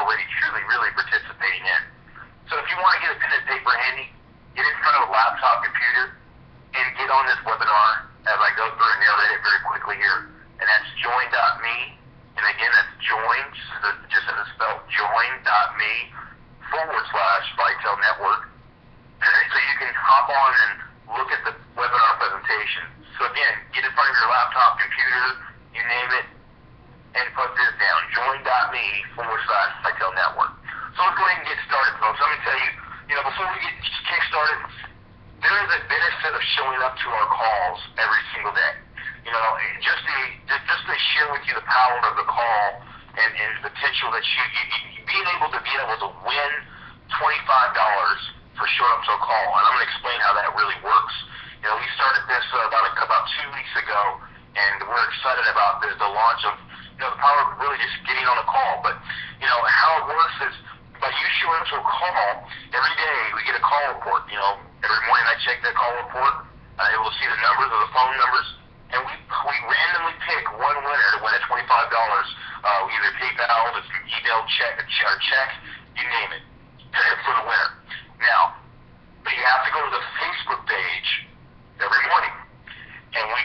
already truly, really participating in. So if you want to get a pen and paper handy, get in front of a laptop computer and get on this webinar as I go through and narrate it very quickly here. And that's join.me. And again, that's join, just as it's spelled, join.me/vitel network. So you can hop on and look at the webinar presentation. So again, get in front of your laptop, computer, you name it, and put this down, join.me/vitel network. So let's go ahead and get started, folks. Let me tell you, before we get kick-started, there is a benefit of showing up to our calls every single day. Just to share with you the power of the call and the potential that you being able to win $25 for showing up to a call. And I'm going to explain how that really works. We started this about 2 weeks ago, and we're excited about the launch of the power of really just getting on a call. But how it works is by you showing up to a call every day, we get a call report. Every morning I check that call report. I'm able to see the numbers or the phone numbers, and we randomly pick one winner to win a $25. Either PayPal, it's an email check, or check, you name it, for the winner. Now, but you have to go to the Facebook page every morning, and we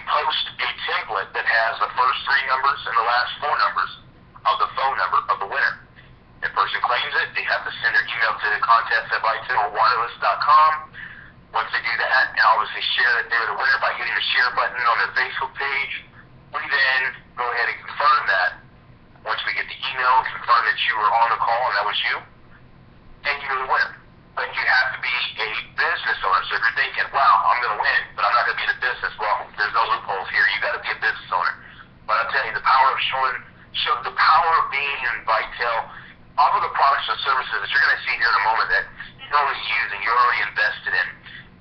post a template that has the first 3 numbers and the last 4 numbers of the phone number of the winner. If the person claims it, they have to send their email to contest@vitelwireless.com. Once they do that, and obviously share that they're the winner by hitting the share button on their Facebook page, we then go ahead and confirm that. Once we get the email, confirm that you were on the call and that was you, and you're the winner. But you have to be a business owner. So if you're thinking, wow, I'm going to win, but I'm not going to be in a business, well, there's no loopholes here. You got to be a business owner. But I'll tell you, the power of the power of being in Vitel, all of the products and services that you're going to see here in a moment that you're already using, you're already invested in.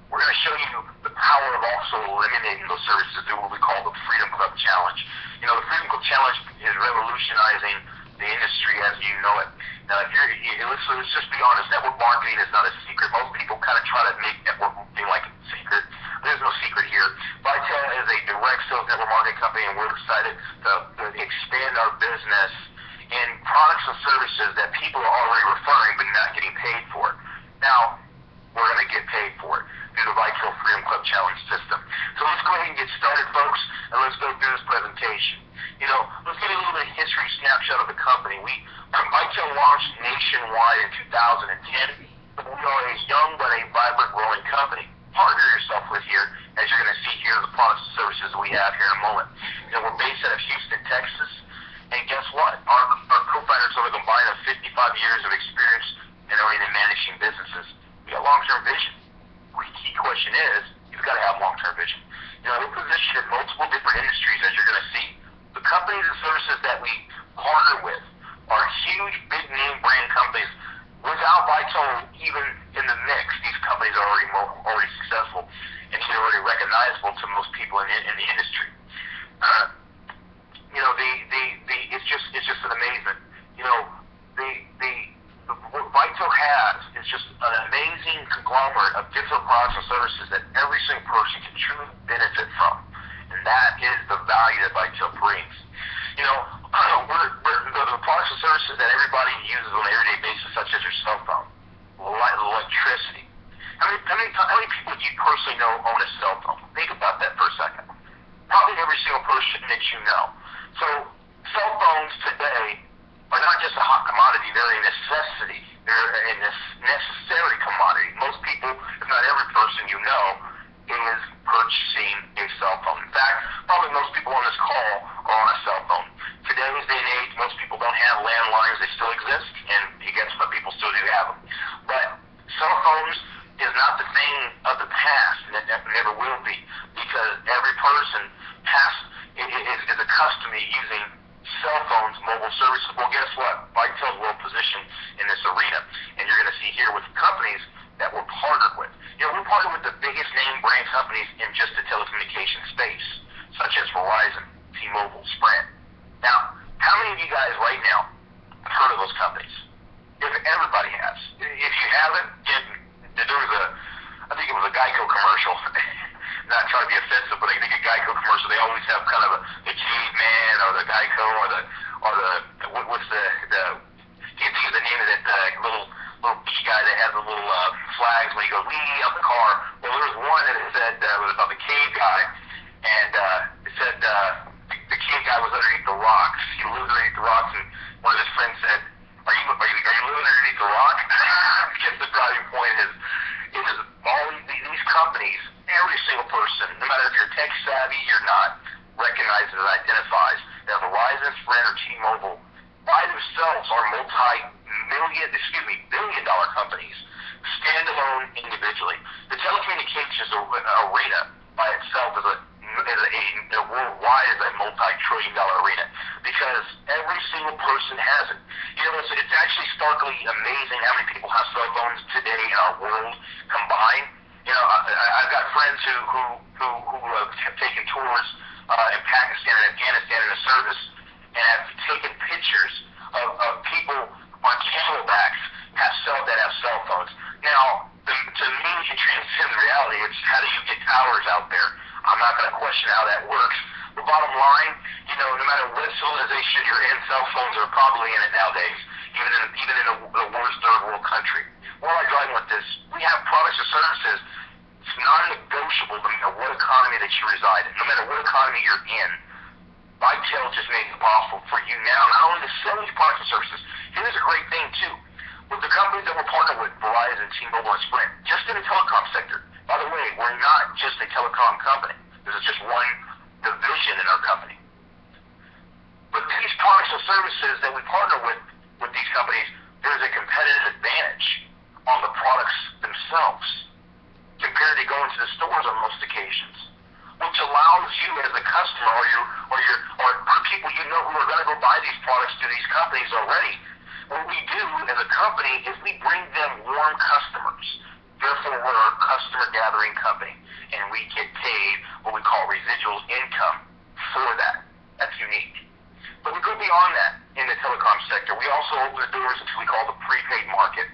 We're going to show you the power of also eliminating those services through what we call the Freedom Club Challenge. The Freedom Club Challenge is revolutionizing the industry as you know it. Now, let's just be honest, network marketing is not a secret. Most people kind of try to make network marketing like a secret. There's no secret here. Vitel is a direct sales network marketing company, and we're excited to expand our business in products and services that people are already referring but not getting paid for. Now, we're going to get paid for it through the Vitel Freedom Club Challenge system. So let's go ahead and get started, folks, and let's go through this presentation. Let's get a little bit of history snapshot of the company. Vitel launched nationwide in 2010, but we are a young but a vibrant growing company. Partner yourself with here, as you're going to see here, the products and services that we have here in a moment. We're based out of Houston, Texas, and guess what? Our co-founders have a combined of 55 years of experience in owning and managing businesses. We got long-term vision. The key question is, you've got to have long-term vision. We're positioned in multiple different industries, as you're going to see. The companies and services that we partner with are huge, big-name brand companies. Without Vitel even in the mix, these companies are already successful and they're already recognizable to most people in the industry. It's just an amazement. What Vitel has is just an amazing conglomerate of different products and services that every single person can truly benefit from. And that is the value that Vitel brings. The products and services that everybody uses on an everyday basis, such as your cell phone, electricity. How many people do you personally know own a cell phone? Think about that for a second. Probably every single person that you know. So cell phones today are not just a hot commodity, they're a necessity. They're a necessary commodity. Most people, if not every person you know, is purchasing a cell phone. In fact, probably most people on this call are on a cell phone. Today's day and age, most people don't have landlines. They still exist, and guess what? People still do have them. But cell phones is not the thing of the past, and it never will be, because every person is accustomed to using cell phones, mobile services. Well, guess what? Vitel's well positioned in this arena, and you're going to see here with companies that we're partnered with. We're partnered with the biggest name brand companies in just the telecommunication space, such as Verizon, T-Mobile, Sprint. Now, how many of you guys right now have heard of those companies? If everybody has. If you haven't, there was I think it was a Geico commercial. Not trying to be offensive, but I think a Geico commercial, they always have kind of the caveman or the Geico or the what's the can't think of the name of that little beach guy that has the little flags when he goes wee out the car. Well, there was one that it said was about the cave guy, and it said the cave guy was underneath the rocks. He lived underneath the rocks, and one of his friends said, "Are you living underneath the rock?" Because the driving point is all these companies, every single person, no matter if you're tech savvy or not, recognizes and identifies that Verizon, Sprint, or T-Mobile by themselves are billion-dollar companies, standalone individually. The telecommunications arena by itself is worldwide is a multi-trillion-dollar arena because every single person has it. You know, it's actually starkly amazing how many people have cell phones today in our world combined. You know, I've got friends who have taken tours in Pakistan and Afghanistan in the service and have taken pictures of people on camelbacks that have cell phones. Now, to me, it transcends reality. It's how do you get towers out there? I'm not going to question how that works. The bottom line, you know, no matter what civilization you're in, cell phones are probably in it nowadays, even in the worst third world country. Where am I driving with this? We have products or services. It's non-negotiable no matter what economy that you reside in, no matter what economy you're in. vitel just made it possible for you now not only to sell these products and services. Here's a great thing too. With the companies that we're partnered with, Verizon, T-Mobile, and Sprint, just in the telecom sector. By the way, we're not just a telecom company. This is just one division in our company. But these products and services that we partner with these companies, there's a competitive advantage on the products themselves compared to going to the stores on most occasions, which allows you as a customer or people you know who are going to go buy these products to these companies already. What we do as a company is we bring them warm customers. Therefore, we're a customer gathering company, and we get paid what we call residual income for that. That's unique. But we go beyond that in the telecom sector. We also open the doors into what we call the prepaid market,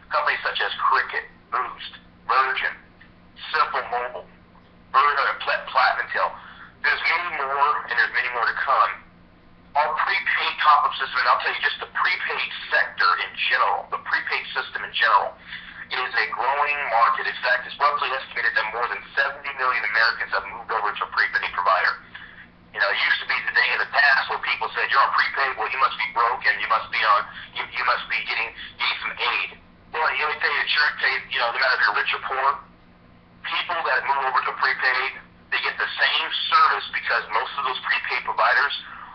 companies such as Cricket, Boost, Virgin, Simple Mobile, Platinum Tel. There's many more, and there's many more to come. Our prepaid top-up system, and I'll tell you just the prepaid sector in general, the prepaid system in general, is a growing market. In fact, it's roughly estimated that more than 70 million Americans have moved over to a prepaid provider. You know, it used to be the day in the past where people said, "You're on prepaid, well, you must be broke and you must be getting some aid." Well, let me tell you the truth, you know, no matter if you're rich or poor, people that move over to prepaid, they get the same service because most of those prepaid providers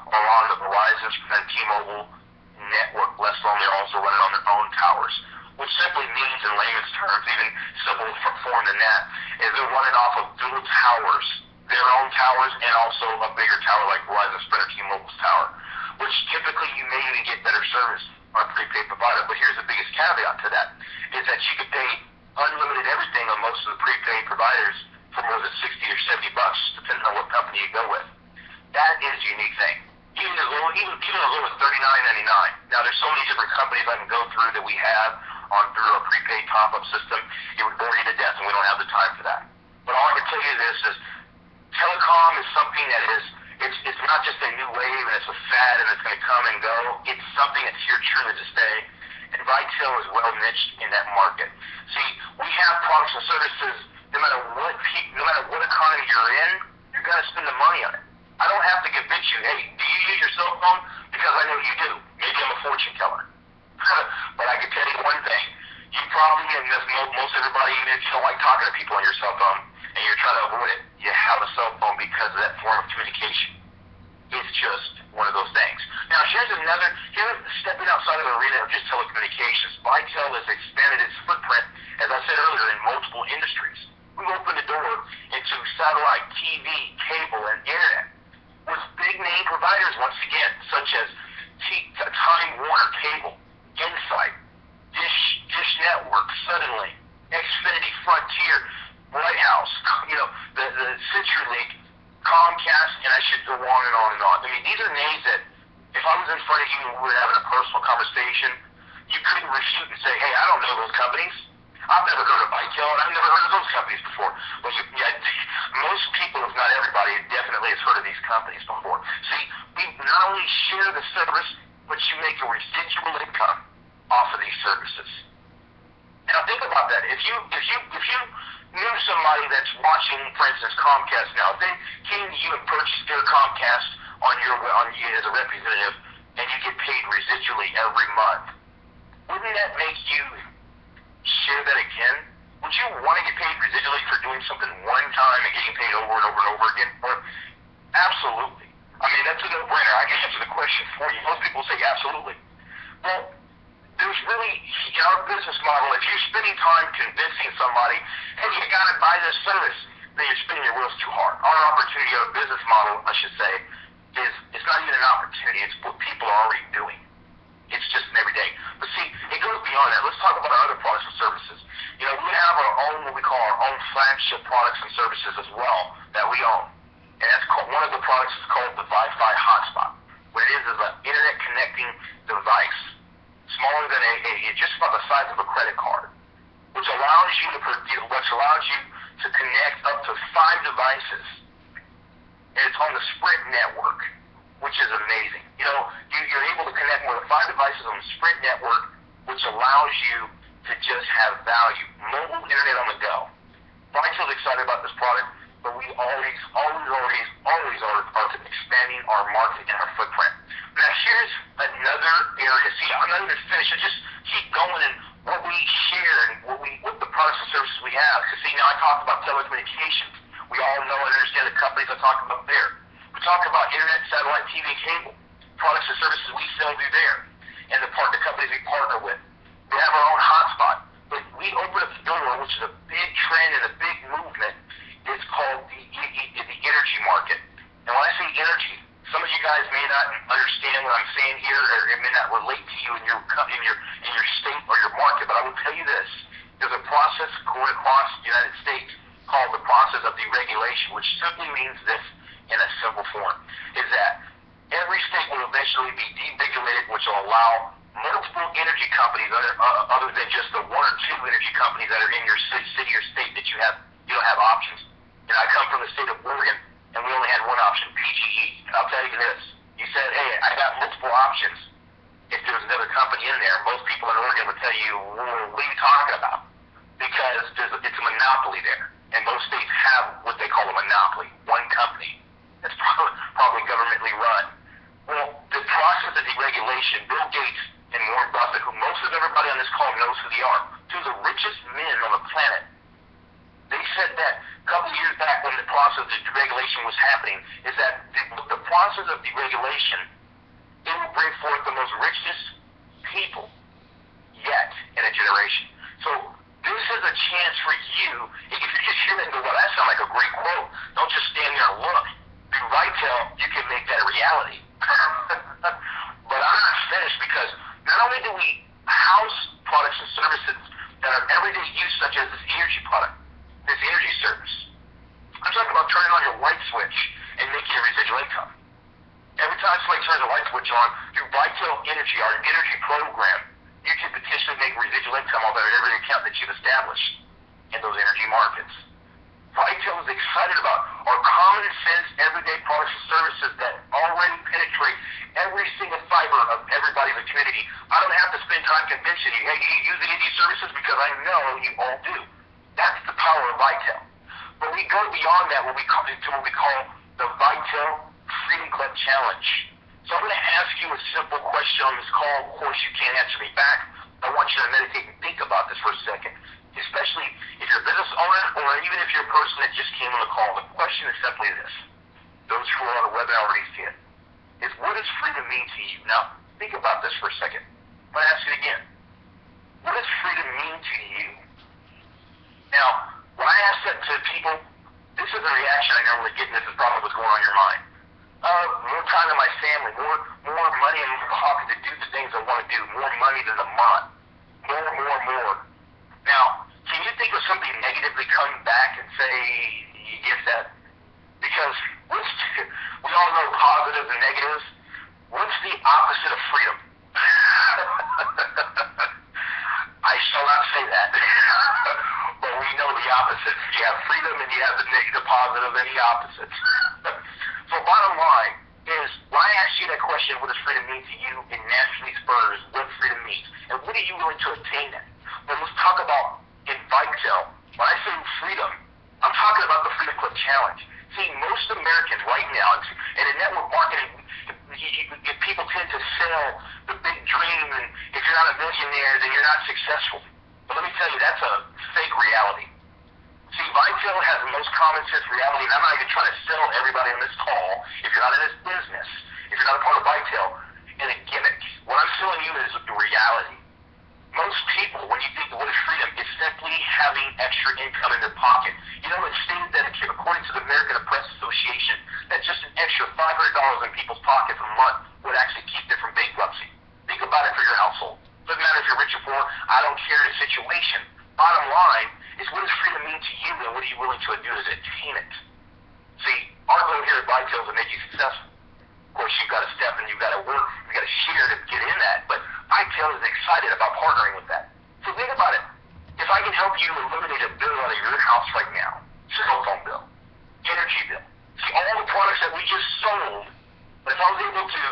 are on the Verizon and T-Mobile network, less alone they're also running on their own towers, which simply means in layman's terms, even simple form than that, is they're running off of dual towers, their own towers and also a bigger tower like Verizon, Sprint, or T-Mobile's tower, which typically you may even get better service on a prepaid provider. But here's the biggest caveat to that, is that you can pay unlimited everything on most of the prepaid providers for more than 60 or 70 bucks, depending on what company you go with. That is a unique thing. Even as low as $39.99. Now, there's so many different companies I can go through that we have through our prepaid top-up system. It would bore you to death, and we don't have the time for that. But all I can tell you is telecom is something that it's not just a new wave and it's a fad and it's going to come and go. It's something that's here truly to stay. And vitel is well niched in that market. See, we have products and services. No matter what economy you're in, you're going to spend the money on it. I don't have to convince you, hey, do you use your cell phone? Because I know you do. Maybe I'm a fortune teller. But I can tell you one thing. You probably, and most everybody, even if you don't like talking to people on your cell phone and you're trying to avoid it, you have a cell phone because of that form of communication. It's just one of those things. Now, here's stepping outside of the arena of just telecommunications. vitel has expanded its footprint, as I said earlier, in multiple industries. We've opened the door into satellite, TV, cable, and internet with big-name providers, once again, such as Time Warner Cable, Insight, Dish Network, Suddenly, Xfinity, Frontier, White House, you know, the CenturyLink, Comcast, and I should go on and on and on. I mean, these are names that if I was in front of you and we were having a personal conversation, you couldn't refute and say, hey, I don't know those companies. I've never heard of vitel, and I've never heard of those companies before. But most people, if not everybody, definitely has heard of these companies before. See, we not only share the service, but you make a residual income off of these services. Now think about that. If you knew somebody that's watching, for instance, Comcast now, if they came to you and purchased their Comcast on you as a representative, and you get paid residually every month, wouldn't that make you share that again? Would you want to get paid residually for doing something one time and getting paid over and over and over again? Or, absolutely. I mean, that's a no-brainer. I can answer the question for you. Most people say absolutely. Well, there's really, in our business model, if you're spending time convincing somebody, hey, you got to buy this service, then you're spinning your wheels too hard. Our opportunity, our business model, I should say, is it's not even an opportunity. It's what people are already doing. It's just an everyday. But see, it goes beyond that. Let's talk about our other products and services. You know, we have our own, what we call our own flagship products and services as well that we own. And that's called, one of the products is called the Wi-Fi hotspot. What it is an internet connecting device, smaller than just about the size of a credit card, which allows you to connect up to 5 devices. And it's on the Sprint network, which is amazing. You know, you're able to connect more than 5 devices on the Sprint network, which allows you to just have value. Mobile internet on the go. Vitel's excited about this product, but we always are expanding our market and our footprint. Now here's another area. See, I'm not even finished. I just keep going and what we share and what the products and services we have. Because see, now I talked about telecommunications. We all know and understand the companies I talked about there. We talk about internet, satellite, TV, and cable. Products and services we sell through there. And the companies we partner with. We have our own hotspot. But we open up the door, which is a big trend and a big movement. It's called the energy market. And when I say energy, some of you guys may not understand what I'm saying here, or it may not relate to you in your state or your market, but I will tell you this. There's a process going across the United States called the process of deregulation, which simply means this in a simple form, is that every state will eventually be deregulated, which will allow multiple energy companies, other than just the 1 or 2 energy companies that are in your city or state that you don't have options. And I come from the state of Oregon, and we only had one option, PGE. And I'll tell you this. You said, hey, I got multiple options. If there was another company in there, most people in Oregon would tell you, well, what are you talking about? Because it's a monopoly there. And most states have what they call a monopoly, one company. That's probably governmentally run. Well, the process of deregulation, Bill Gates and Warren Buffett, who most of everybody on this call knows who they are, 2 of the richest men on the planet, they said that a couple of years back when the process of deregulation was happening, is that the process of deregulation, it will bring forth the most richest people yet in a generation. So this is a chance for you, if you just hear that and go, well, that sounds like a great quote, don't just stand there and look. Through Vitel, you can make that a reality. But I'm not finished, because not only do we house products and services that are everyday use, such as this energy product, this energy service. I'm talking about turning on your light switch and making a residual income. Every time somebody turns a light switch on, through Vital Energy, our energy program, you can potentially make residual income off every account that you've established in those energy markets. Vital is excited about our common sense, everyday products and services that already penetrate every single fiber of everybody in the community. I don't have to spend time convincing you, hey, you use the energy services, because I know you all do. That's the power of Vitel. But we go beyond that to what we call the Vitel Freedom Club Challenge. So I'm going to ask you a simple question on this call. Of course, you can't answer me back. I want you to meditate and think about this for a second, especially if you're a business owner or even if you're a person that just came on the call. The question is simply this. Those who are on the webinar already see it. Is what does freedom mean to you? Now, think about this for a second. I'm going to ask it again. What does freedom mean to you? Now, when I ask that to people, this is the reaction I normally get, and this is probably what's going on in your mind. More time in my family, more money in my pocket to do the things I want to do, more money than a month, more. Now, can you think of something negatively coming back and say, yes, that? Because we all know positives and negatives. What's the opposite of freedom? I shall not say that. But we know the opposites. You have freedom and you have the negative, positive, and the opposites. So bottom line is, when I ask you that question, question, what does freedom mean to you? It naturally spurs what freedom means. And what are you willing to attain that? Well, let's talk about in vitel. When I say freedom, I'm talking about the Freedom Club Challenge. See, most Americans right now, and in network marketing, people tend to sell the big dream, and if you're not a millionaire, then you're not successful. But let me tell you, that's a fake reality. See, vitel has the most common sense reality, and I'm not even trying to sell everybody on this call, if you're not in this business, if you're not a part of vitel, in a gimmick. What I'm selling you is the reality. Most people, when you think of what is freedom, is simply having extra income in their pocket. You know, it's stated that according to the American Press Association, that just an extra $500 in people's pockets a month would actually keep them from bankruptcy. Think about it for your household. Doesn't matter if you're rich or poor, I don't care the situation. Bottom line is, what does freedom mean to you, and what are you willing to do to attain it? See, our goal here at vitel is to make you successful. Of course, you've got to step and you've got to work, you've got to share to get in that, but vitel is excited about partnering with that. So think about it. If I can help you eliminate a bill out of your house right now, cell phone bill, energy bill, see all the products that we just sold, but if I was able to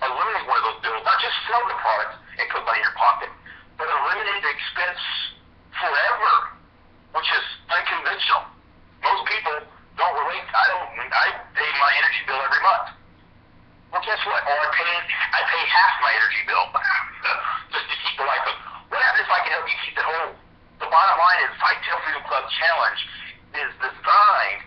eliminate one of those bills, not just sell the product and put money in your pocket, but eliminate the expense forever, which is unconventional. Most people don't relate. I pay my energy bill every month. Well, guess what? Or I pay half my energy bill just to keep the light on. What happens if I can help you keep it whole? The bottom line is, vitel Freedom Club Challenge is designed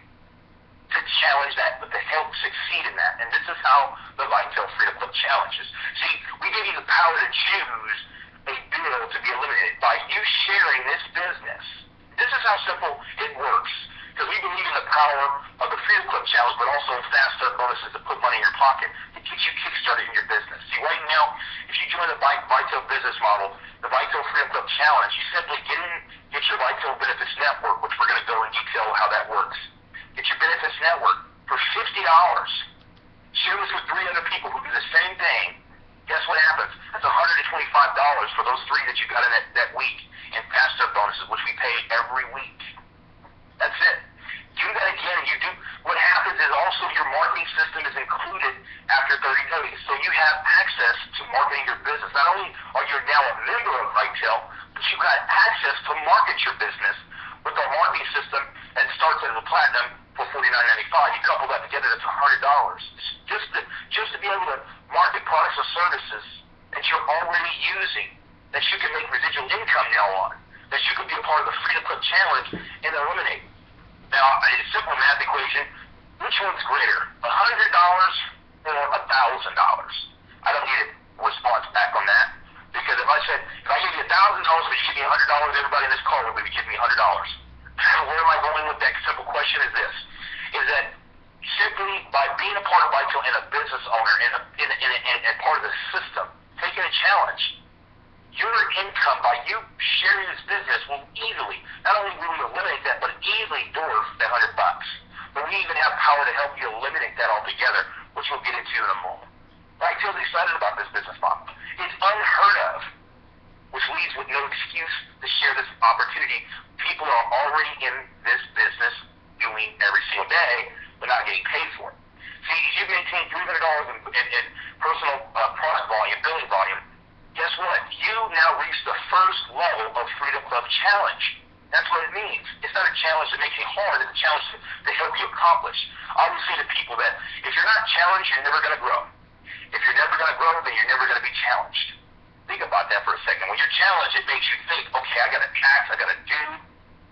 to challenge that, but to help succeed in that. And this is how the vitel Freedom Club Challenge is. See, we give you the power to choose a bill to be eliminated by you sharing this business. This is how simple it works. Because we believe in the power of the Freedom Club Challenge, but also fast start bonuses to put money in your pocket to get you kick-started in your business. See, right now, if you join the vitel business model, the vitel Freedom Club Challenge, you simply get your vitel benefits network, which we're going to go in detail how that works. Get your benefits network for $50. Share this with 3 other people who do the same thing. Guess what happens? That's $125 for those 3 that you got in that week in fast start bonuses, which we pay every week. That's it. Do that again, and you do. What happens is also your marketing system is included after 30 days. So you have access to marketing your business. Not only are you now a member of vitel, but you've got access to market your business with our marketing system that starts as a platinum for $49.95. You couple that together, that's $100. Just to be able to market products or services that you're already using, that you can make residual income now on, that you can be a part of the Freedom Club Challenge and eliminate. Now, a simple math equation, which one's greater, $100 or $1,000? I don't need a response back on that, because if I give you $1,000, but you give me $100, everybody in this call would be giving me $100. Where am I going with that simple question is this, is that simply by being a part of vitel and a business owner and part of the system, taking a challenge, your income by you sharing this business will easily, not only will we eliminate that, but easily dwarf that $100. But we even have power to help you eliminate that altogether, which we'll get into in a moment. Vitel's excited about this business model. It's unheard of, which leaves with no excuse to share this opportunity. People are already in this business doing every single day, but not getting paid for it. See, if you maintain $300 in personal product volume, billing volume, guess what? You now reach the first level of Freedom Club Challenge. That's what it means. It's not a challenge that makes you hard. It's a challenge to help you accomplish. I always say to people that if you're not challenged, you're never going to grow. If you're never going to grow, then you're never going to be challenged. Think about that for a second. When you're challenged, it makes you think, okay, I got to tax, I got to do.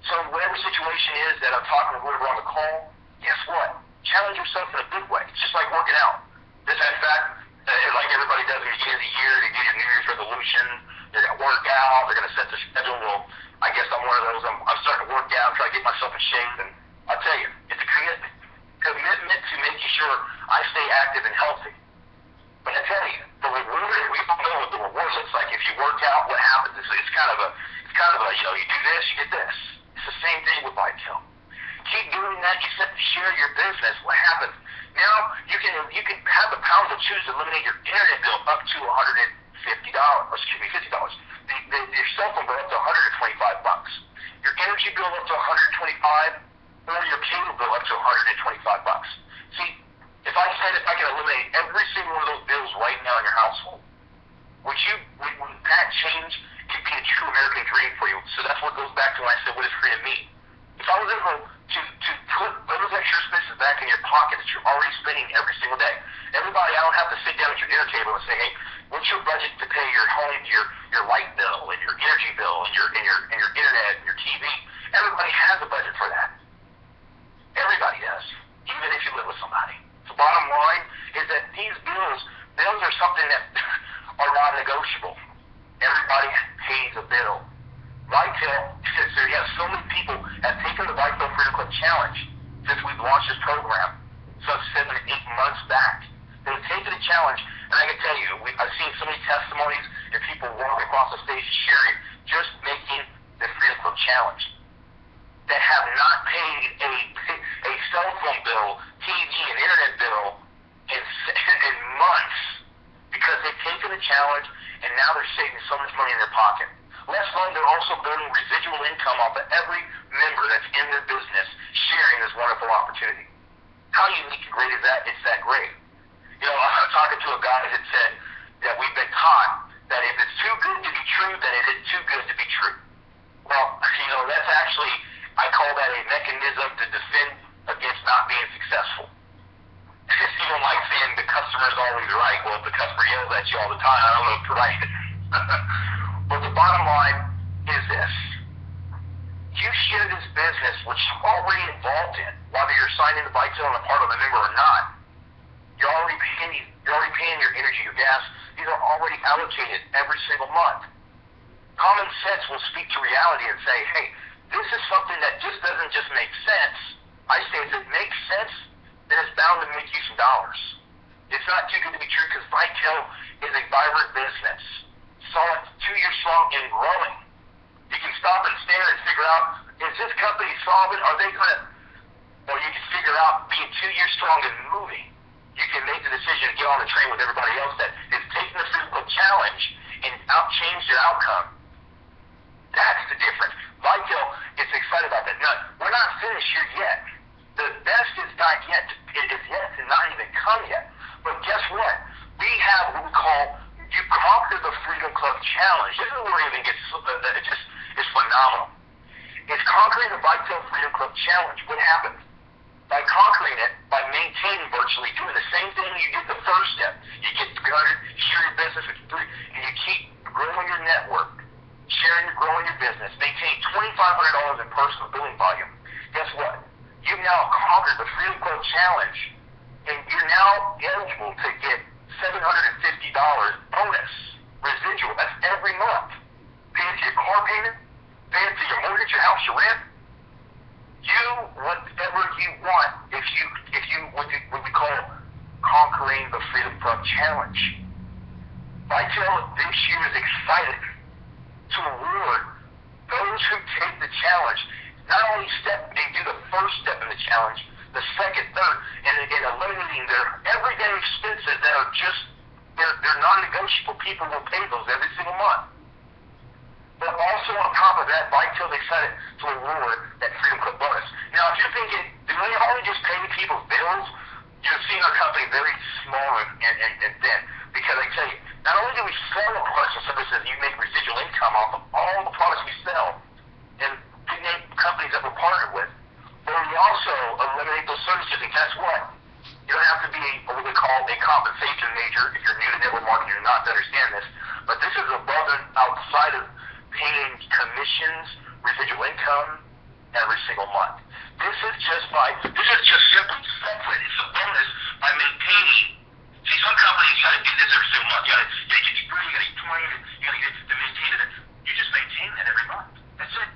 So whatever situation is that I'm talking to whoever on the call, guess what? Challenge yourself in a good way. It's just like working out. This, in fact, like everybody does at the beginning of the year, they do your New Year's resolution, they're going to work out, they're going to set the schedule. Well, I guess I'm one of those. I'm starting to work out, try to get myself in shape, and I'll tell you, it's a commitment. Commitment to making sure I stay active and healthy. But I tell you, the reward, we all know what the reward looks like. If you work out, what happens? It's kind of a, you do this, you get this. It's the same thing with vitel. Keep doing that. You share your business. What happens? Now you can have the power to choose to eliminate your internet bill up to $150. Excuse me, $50. Your cell phone bill up to $125. Your energy bill up to $125, or your cable bill up to $125. See, if I can eliminate every every single one of those bills right now in your household. Would that change could be a true American dream for you? So that's what goes back to when I said, what does freedom mean? If I was able to put those extra expenses back in your pocket that you're already spending every single day, everybody, I don't have to sit down at your dinner table and say, hey, what's your budget to pay your home, your light bill, and your energy bill, and your internet, and your TV? Everybody has a budget for that. Everybody does, even if you live with somebody. The bottom line is that these bills are something that are non-negotiable. Everybody pays a bill. Vitel, since there have so many people have taken the Vitel Freedom Club Challenge since we've launched this program, some 7 to 8 months back. They've taken the challenge, and I can tell you, I've seen so many testimonies and people walk across the stage sharing just making the Freedom Club Challenge that have not paid a cell phone bill, TV, and internet bill in months because they've taken the challenge and now they're saving so much money in their pocket. Less alone, they're also building residual income off of every member that's in their business sharing this wonderful opportunity. How unique and great is that? It's that great. You know, I was talking to a guy that said that we've been taught that if it's too good to be true, then it is too good to be true. Well, you know, that's actually, I call that a mechanism to defend against not being successful. It's even like saying the customer's always right. Well, if the customer yells at you all the time, I don't know if you're right. But the bottom line is this. You share this business, which you're already involved in, whether you're signing the Vitel and a part of a member or not. You're already paying your energy, your gas. These are already allocated every single month. Common sense will speak to reality and say, hey, this is something that just doesn't just make sense. I say if it makes sense, then it's bound to make you some dollars. It's not too good to be true because Vitel is a vibrant business. Solid, 2 years strong and growing. You can stop and stare and figure out, is this company solvent? Are they going to, or you can figure out being 2 years strong and moving. You can make the decision to get on the train with everybody else that is taking the physical challenge and change their outcome. That's the difference. Vitel is excited about that. Now, we're not finished here yet. The best is not yet. It is yet to not even come yet. But guess what? We have what we call You Conquer the Freedom Club Challenge. This is where it even gets, it's phenomenal. It's conquering the Vitel Freedom Club Challenge. What happens? By conquering it, by maintaining virtually, doing the same thing you did the first step. You get started, share your business with 3, and you keep growing your network, growing your business, maintain $2,500 in personal billing volume. Guess what? You've now conquered the Freedom Club Challenge, and you're now eligible to get $750 bonus residual. That's every month. Pay into your car payment, pay into your mortgage, your house, your rent. You, whatever you want, if you what we call conquering the Freedom Club Challenge. Vitel this year is excited to award those who take the challenge. Not only they do the first step in the challenge, the second, third, and eliminating their everyday expenses that are just they're non-negotiable. People will pay those every single month. But also on top of that, Vitel decided to award that Freedom Club bonus. Now, if you're thinking, do we only just pay people's bills? You're seeing our company very small and thin. Because I tell you, not only do we sell the products and services, you make residual income off of all the products we sell and big name companies that we're partnered with, but we also eliminate those services. And guess what? You don't have to be what we call a compensation major if you're new to network marketing or not to understand this. But this is above and outside of paying commissions, residual income every single month. This is just simply separate. It's a bonus by maintaining. See, some companies got to do this every single month. You got to get your free, you got to get trained, you got to get to maintain it. You just maintain that every month. That's it.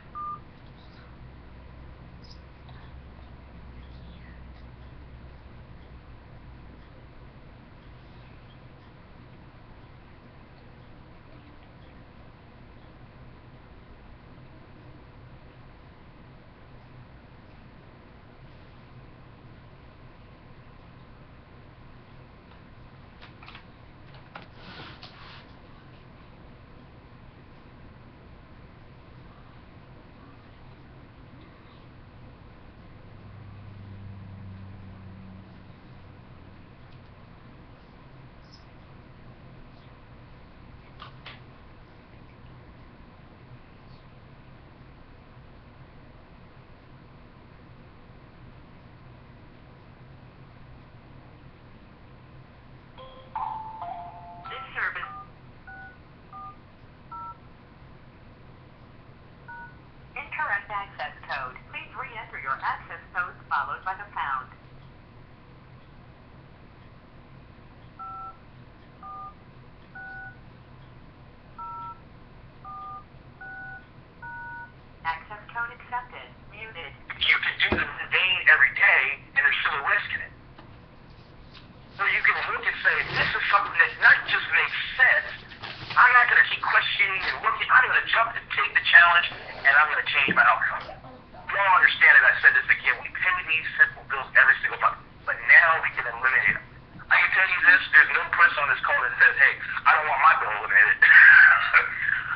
say, this is something that not just makes sense. I'm not going to keep questioning and looking. I'm going to jump and take the challenge, and I'm going to change my outcome. We all understand it. I said this again. We pay these simple bills every single month, but now we can eliminate them. I can tell you this. There's no person on this call that says, hey, I don't want my bill eliminated.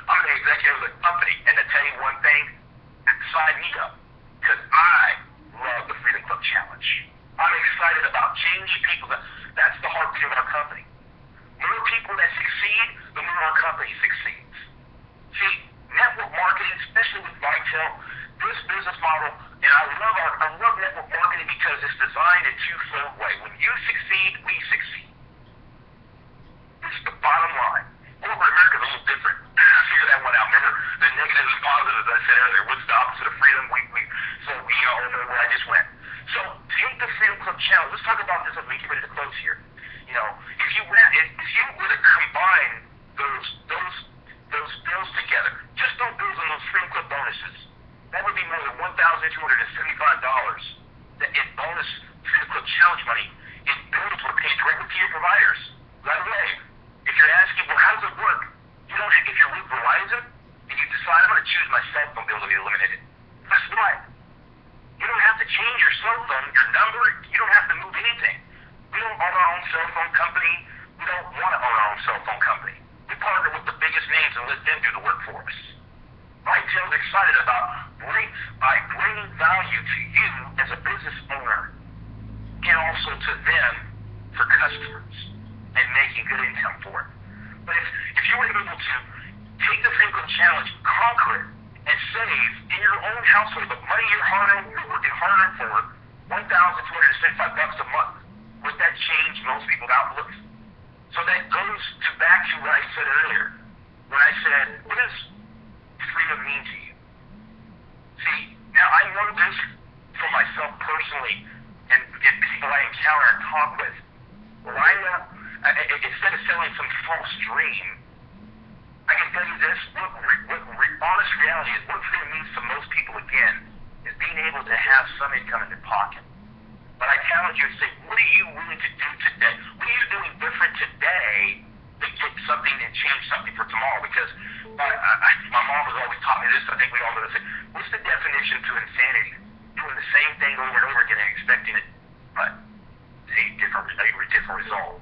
I'm the executive of the company, and to tell you one thing, sign me up, because I love the Freedom Club Challenge. I'm excited about changing people. That's the heartbeat of our company. The more people that succeed, the more our company succeeds. See, network marketing, especially with vitel, this business model, and I love network marketing because it's designed in a two-fold way. When you succeed, we succeed. It's the bottom line. Corporate America is a little different. Figure that one out. Remember, the negative and positive, as I said earlier. What's the opposite of freedom? So we all know where I just went. So take the Freedom Club Challenge. Let's talk about this as we get ready to close here. You know, if you were to combine those bills together, just those bills and those Freedom Club bonuses, that would be more than $1,275 that in bonus Freedom Club Challenge money in bills were paid directly to your providers. Right away. If you're asking, well, how does it work? You don't have, if you're with Verizon and you decide I'm going to choose my cell phone bill to be eliminated, guess what? You don't have to change your cell phone, your number. You don't have to move anything. We don't own our own cell phone company. We don't want to own our own cell phone company. We partner with the biggest names and let them do the work for us. Vitel's excited about bringing value to you as a business owner and also to them for customers and making good income for it. But if you were able to take the Freedom Club Challenge, conquer it, and save in your own household the money you're working harder for, $1,275 a month, would that change most people's outlooks? So that goes back to what I said earlier, when I said, what does freedom mean to you? See, now I know this for myself personally, and people I encounter and talk with. Well, I know, instead of selling some false dream, I can tell you this, what honest reality is, what freedom means to most people, again, is being able to have some income in their pocket. But I challenge you to say, what are you willing to do today? What are you doing different today to get something and change something for tomorrow? Because my mom has always taught me this, I think we all know this. What's the definition to insanity? Doing the same thing over and over again and expecting it, but a different result.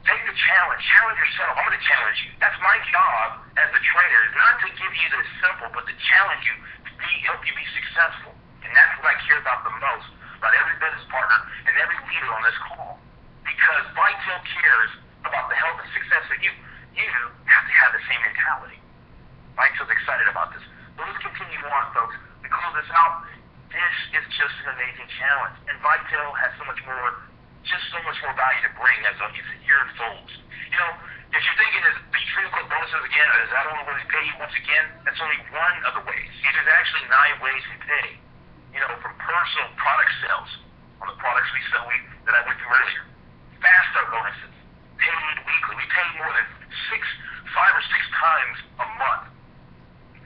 Take the challenge. Challenge yourself. I'm going to challenge you. That's my job as a trainer, is not to give you the simple, but to challenge you to help you be successful. And that's what I care about the most, about every business partner and every leader on this call. Because Vitel cares about the health and success of you. You have to have the same mentality. Vitel's excited about this. But let's continue on, folks. We close this out. This is just an amazing challenge. And Vitel has so much more value to bring as a year unfolds. You know, if you're thinking of these Freedom Club bonuses again, is that only way we pay you once again? That's only one of the ways. See, there's actually 9 ways we pay. You know, from personal product sales on the products we sell that I went through earlier. Fast start bonuses, paid weekly. We pay more than 5 or 6 times a month.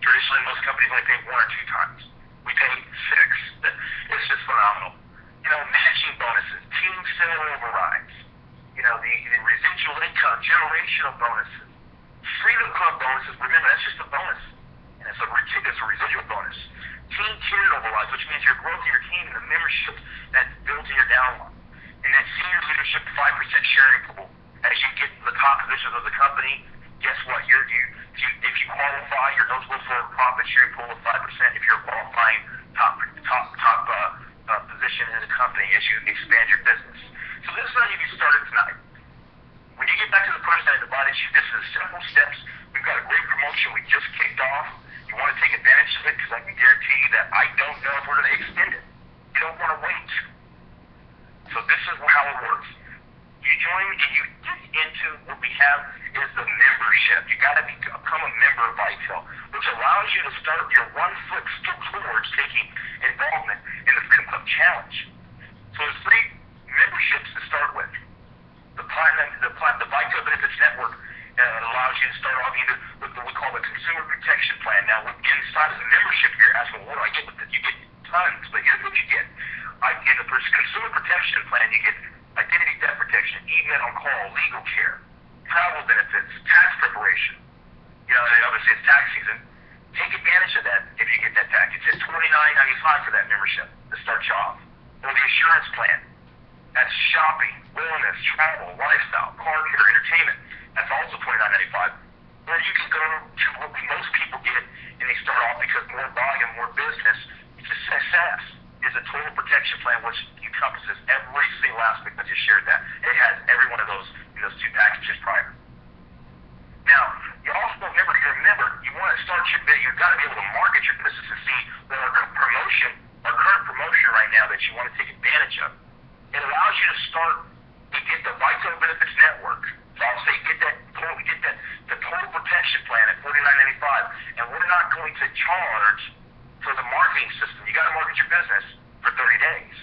Traditionally, most companies only pay 1 or 2 times. We pay 6. It's just phenomenal. You know, matching bonuses, team sale overrides. You know, the residual income, generational bonuses, Freedom Club bonuses. Remember, that's just a bonus, and it's a residual bonus. Team tiered overrides, which means your growth of your team and the membership that's built in your downline. And that senior leadership 5% sharing pool. As you get to the top positions of the company, guess what? If you qualify, you're eligible for a profit sharing pool of 5% if you're a qualifying top position in the company as you expand your business. So this is how you get started tonight. When you get back to the person that invited you, this is simple steps. We've got a great promotion we just kicked off. You want to take advantage of it because I can guarantee you that I don't know if we're going to extend it. You don't want to wait. So this is how it works. You join and you get into what we have is the membership. You got to become a member of Vitel, which allows you to start your one foot towards taking involvement in the Freedom Club Challenge. So there's 3 memberships to start with. The Vitel Benefits Network allows you to start off either with what we call the Consumer Protection Plan. Now, inside of the membership, you're asking, well, what do I get with it? You get tons, but here's what you get. In the Consumer Protection Plan, you get identity theft protection, get on call, legal care, travel benefits, tax preparation. You know, obviously it's tax season. Take advantage of that if you get that package. It's $29.95 for that membership to start you off. Or the assurance plan. That's shopping, wellness, travel, lifestyle, car care, entertainment. That's also $29.95. Or you can go to what most people get, and they start off because more volume, more business. It's a success. Is a total protection plan which encompasses every single aspect that you shared that. It has every one of those in those two packages prior. Now, you also remember, you want to start your business, you've got to be able to market your business and see what our current promotion right now that you want to take advantage of. It allows you to start to get the Vital Benefits Network. So I'll say get the total protection plan at $49.95, and we're not going to charge for the marketing system. You got to market your business for 30 days.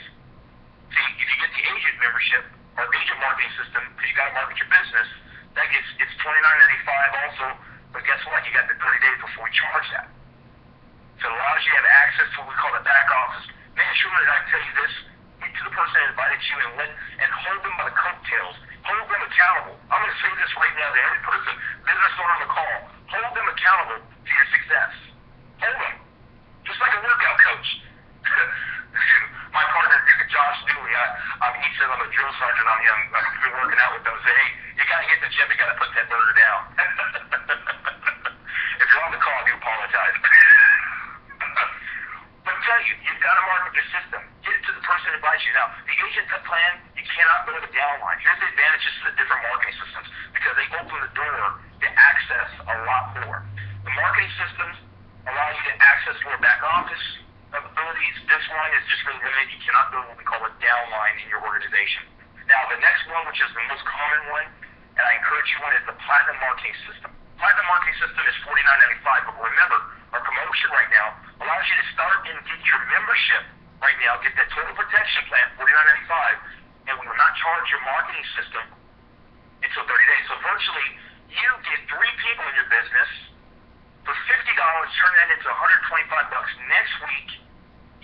See, if you get the agent membership or agent marketing system, because you got to market your business, it's $29.95 also. But guess what? You got the 30 days before we charge that. So it allows you to have access to what we call the back office. Make sure that I tell you this. Get to the person that invited you and hold them by the coattails. Hold them accountable. I'm going to say this right now to every person, business owner on the call. Hold them accountable to your success. Hold them. Just like a workout coach. My partner, Josh Dooley, he says I'm a drill sergeant on him. I've been working out with him. Say, hey, you got to get in the gym. You got to put that burger down. If you're on the call, I do apologize. But I tell you, you've got to market your system. Get it to the person who invites you. Now, the agent plan, you cannot go to the downline. Here's the advantages to the different marketing systems because they open the door to access a lot more. The marketing systems allow you to access more back office abilities. This one is just really limited. You cannot go to what we call a downline in your organization. Now, the next one, which is the most common one, and I encourage you one, is the Platinum Marketing System. Platinum Marketing System is $49.95, but remember, our promotion right now allows you to start and get your membership right now, get that total protection plan, $49.95, and we will not charge your marketing system until 30 days. So virtually, you get 3 people in your business for $50, turn that into $125 next week.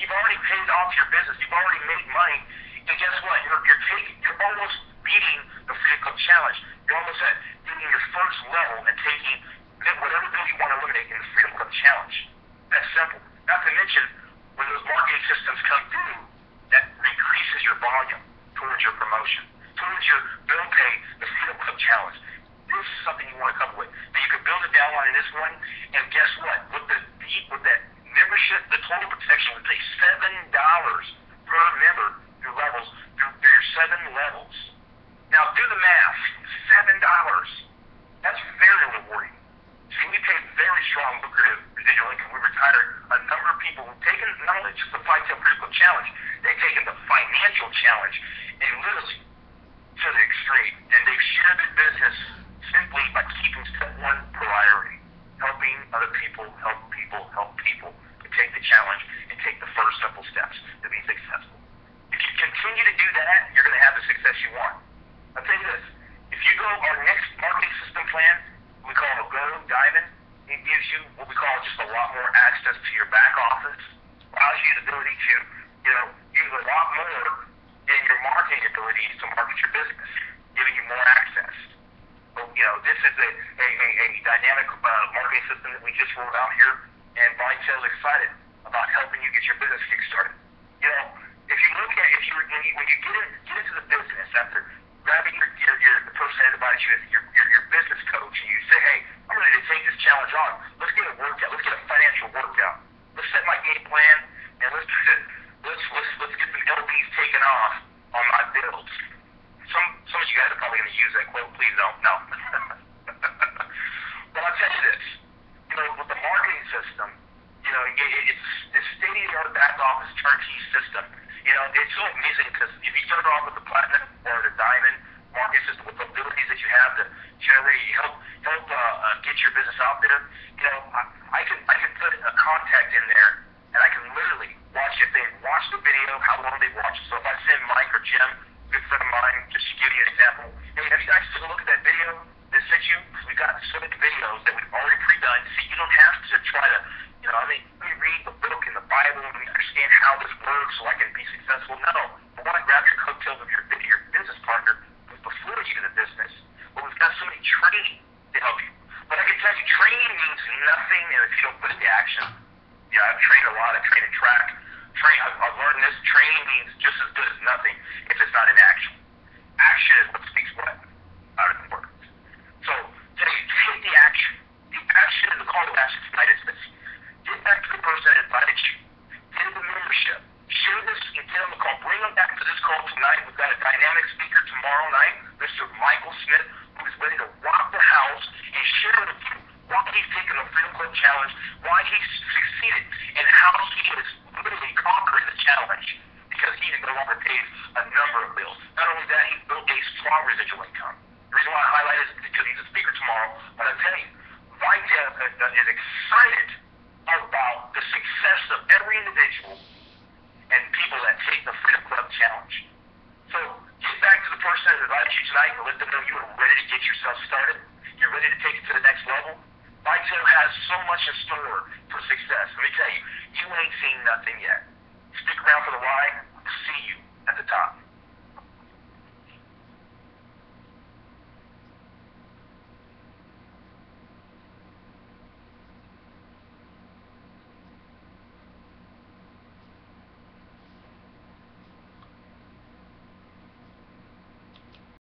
You've already paid off your business. You've already made money. And guess what? You're almost beating the Freedom Club Challenge. You're almost at getting your first level and taking whatever bill you want to eliminate in the Freedom Club Challenge. That's simple. Not to mention, when those marketing systems come through, that increases your volume towards your promotion, towards your bill pay, the Freedom Club Challenge. This is something you want to come with. But you can build a downline in this one, and guess what? With that membership, the total protection would pay $7 per member through levels, through your 7 levels. Now, do the math. $7. That's very rewarding. See, we pay very strong lucrative residual income. We retired a number of people who've taken not only just the 5-10 critical challenge, they've taken the financial challenge and literally to the extreme. And they've shared their business simply by keeping step 1 priority. Helping other people, help people to take the challenge and take the first simple steps to be successful. If you continue to do that, you're going to have the success you want. I'll tell you this. If you go our next marketing system plan, we call it a Go Diamond, it gives you what we call just a lot more access to your back office, allows you the ability to, use a lot more in your marketing abilities to market your business, giving you more access. So, this is a dynamic marketing system that we just rolled out here, and Vitel is excited about helping you get your business kick-started. If you look at when you get into the business after grabbing the person that invited you, your business coach, and you say, hey, I'm ready to take this challenge on. Let's get a workout. Let's get a financial workout. Let's set my game plan, and let's get some LBs taken off on my bills. Some of you guys are probably going to use that quote. Please don't. No. But I'll tell you this. With the marketing system, it's the state-of-the-art back office turnkey system. It's so amazing because if you start off with the Platinum or the Diamond marketing system with the abilities that you have to generate, help get your business out there, I can put a contact in there, and I can literally watch if they watch the video, how long they watch it. So if I send Mike or Jim, good friend of mine, just to give you an example, hey, have you guys took a look at that video that sent you? Because we've got so many videos that we've already pre-done. See, you don't have to try to, let me read the book in the Bible and understand how this works so I can be successful. No. I want to grab your coattails of your business partner before you training to help you. But I can tell you, training means nothing if you don't put it into action. Yeah, I've trained a lot. I've trained in track. I've learned this. Training means just as good as nothing if it's not in action. Action is what speaks what out of the words. So, tell you, take the action. The action is the call to action tonight is this. Get back to the person that invited you. Get the membership. Share this and tell them to call. Bring them back to this call tonight. We've got a dynamic speaker tomorrow night, Mr. Michael Smith, who is ready to rock the house and share with you why he's taken the Freedom Club Challenge, why he's succeeded, and how he has literally conquered the challenge because he no longer pays a number of bills. Not only that, he built a strong residual income. The reason why I highlight it is because he's a speaker tomorrow. But I tell you, Vitel is excited about the success of every individual and people that take the Freedom Club Challenge. So get back to the person that invited you tonight and let them know you are ready to get yourself started. You're ready to take it to the next level. Vitel has so much in store for success. Let me tell you, you ain't seen nothing yet. Stick around for the ride. See you at the top.